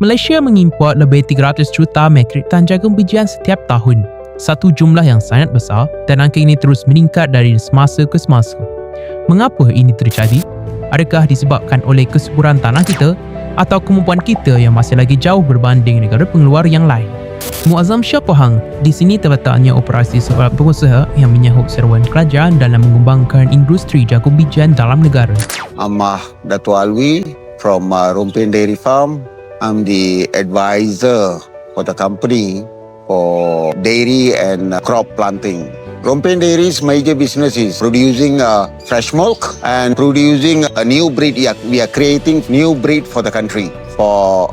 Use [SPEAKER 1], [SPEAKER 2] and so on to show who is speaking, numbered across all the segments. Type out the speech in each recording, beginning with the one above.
[SPEAKER 1] Malaysia mengimport lebih 300 juta metrik tan jagung bijian setiap tahun. Satu jumlah yang sangat besar dan angka ini terus meningkat dari semasa ke semasa. Mengapa ini terjadi? Adakah disebabkan oleh kesuburan tanah kita atau kemampuan kita yang masih lagi jauh berbanding negara pengeluar yang lain? Muazzam Shah Pahang, di sini terletaknya operasi seorang pengusaha yang menyahut seruan kerajaan dalam mengembangkan industri jagung bijian dalam negara.
[SPEAKER 2] Dato' Alwi from Rompin Dairy Farm. I'm the advisor for the company for dairy and crop planting. Rompin Dairy's major business is producing fresh milk and producing a new breed. We are creating new breed for the country for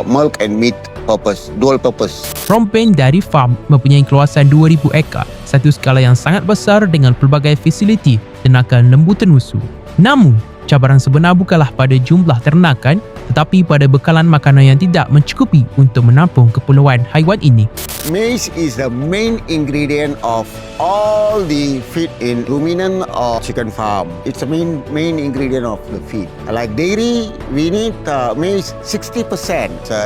[SPEAKER 2] milk and meat purpose, dual purpose.
[SPEAKER 1] Rompin Dairy Farm mempunyai keluasan 2,000 ekar, satu skala yang sangat besar dengan pelbagai fasiliti ternakan lembu tenusu. Namun, cabaran sebenar bukanlah pada jumlah ternakan tetapi pada bekalan makanan yang tidak mencukupi untuk menampung keperluan haiwan ini.
[SPEAKER 2] Maize is the main ingredient of all the feed in ruminant or chicken farm. It's the main ingredient of the feed. Like dairy, we need maize 60%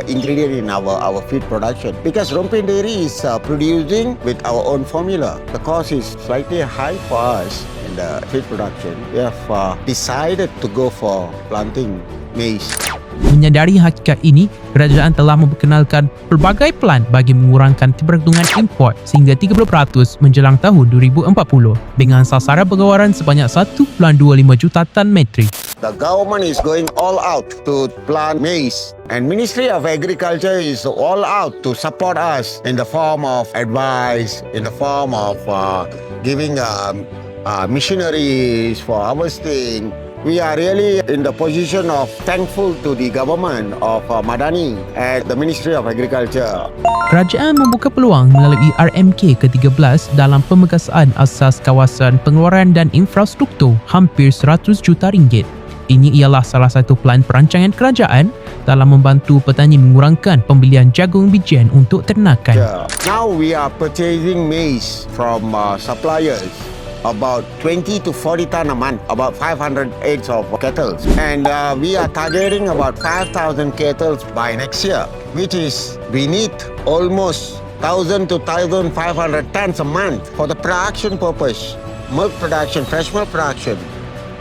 [SPEAKER 2] ingredient in our feed production. Because Rompin Dairy is producing with our own formula. The cost is slightly high for us in the feed production. We have decided to go for planting maize.
[SPEAKER 1] Menyadari hakikat ini, kerajaan telah memperkenalkan pelbagai pelan bagi mengurangkan kebergantungan import sehingga 30% menjelang tahun 2040 dengan sasaran pengeluaran sebanyak 1.25 juta tan metrik.
[SPEAKER 2] The government is going all out to plant maize, and Ministry of Agriculture is all out to support us in the form of advice, in the form of giving machineries for harvesting. We are really in the position of thankful to the government of Madani and the Ministry of Agriculture.
[SPEAKER 1] Kerajaan membuka peluang melalui RMK ke-13 dalam pemegasaan asas kawasan pengeluaran dan infrastruktur hampir 100 juta ringgit. Ini ialah salah satu pelan perancangan kerajaan dalam membantu petani mengurangkan pembelian jagung bijian untuk ternakan.
[SPEAKER 2] Now we are purchasing maize from suppliers. About 20 to 40 ton a month, about 500 heads of cattle. And we are targeting about 5,000 cattle by next year, which is we need almost 1,000 to 1,500 tons a month for the production purpose, milk production, fresh milk production.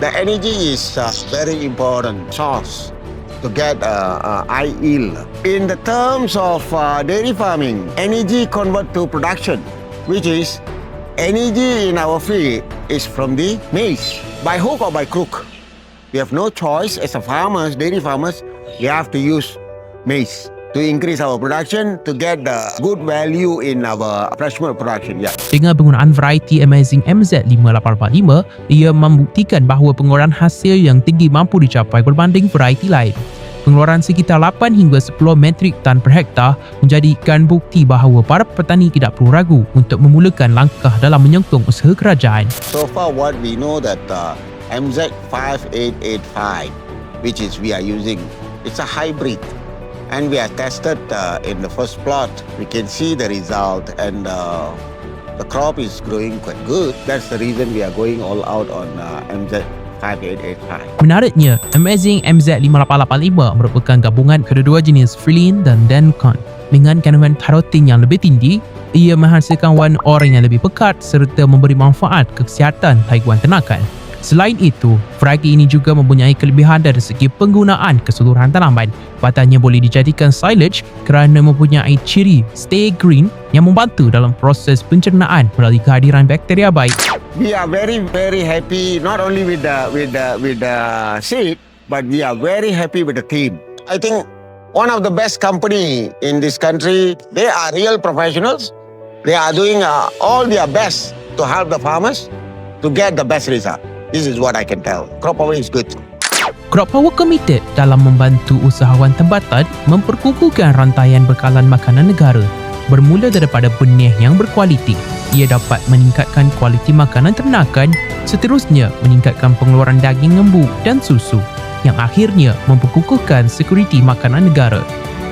[SPEAKER 2] The energy is very important source to get high yield. In the terms of dairy farming, energy convert to production, which is energy in our feed is from the maize, by hook or by crook. We have no choice as a farmers, dairy farmers, we have to use maize to increase our production, to get the good value in our fresh milk production.
[SPEAKER 1] Dengan penggunaan variety Amazing MZ5845, ia membuktikan bahawa pengeluaran hasil yang tinggi mampu dicapai berbanding variety lain. Pengeluaran sekitar 8 hingga 10 metrik tan per hektar menjadikan bukti bahawa para petani tidak perlu ragu untuk memulakan langkah dalam menyokong usaha kerajaan.
[SPEAKER 2] So far what we know that MZ5885, which is we are using, it's a hybrid, and we are tested in the first plot. We can see the result, and the crop is growing quite good. That's the reason we are going all out on MZ5885.
[SPEAKER 1] Menariknya, Amazing MZ5885 merupakan gabungan kedua jenis Freelin dan Dencon. Dengan kandungan tarotin yang lebih tinggi, ia menghasilkan warna oranye yang lebih pekat serta memberi manfaat ke kesihatan haiwan ternakan. Selain itu, variety ini juga mempunyai kelebihan dari segi penggunaan keseluruhan tanaman. Batangnya boleh dijadikan silage kerana mempunyai ciri stay green yang membantu dalam proses pencernaan melalui kehadiran bakteria baik.
[SPEAKER 2] We are very happy not only with the seed, but we are very happy with the team. I think one of the best company in this country. They are real professionals. They are doing all their best to help the farmers to get the best result. This is what I can tell. Crop Power is good.
[SPEAKER 1] Crop Power komited dalam membantu usahawan tempatan memperkukuhkan rantaian bekalan makanan negara. Bermula daripada benih yang berkualiti, ia dapat meningkatkan kualiti makanan ternakan, seterusnya meningkatkan pengeluaran daging lembu dan susu, yang akhirnya memperkukuhkan sekuriti makanan negara.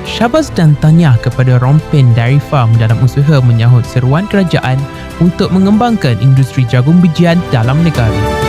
[SPEAKER 1] Syabas dan tahniah kepada Rompin Dairy Farm dalam usaha menyahut seruan kerajaan untuk mengembangkan industri jagung bijian dalam negara.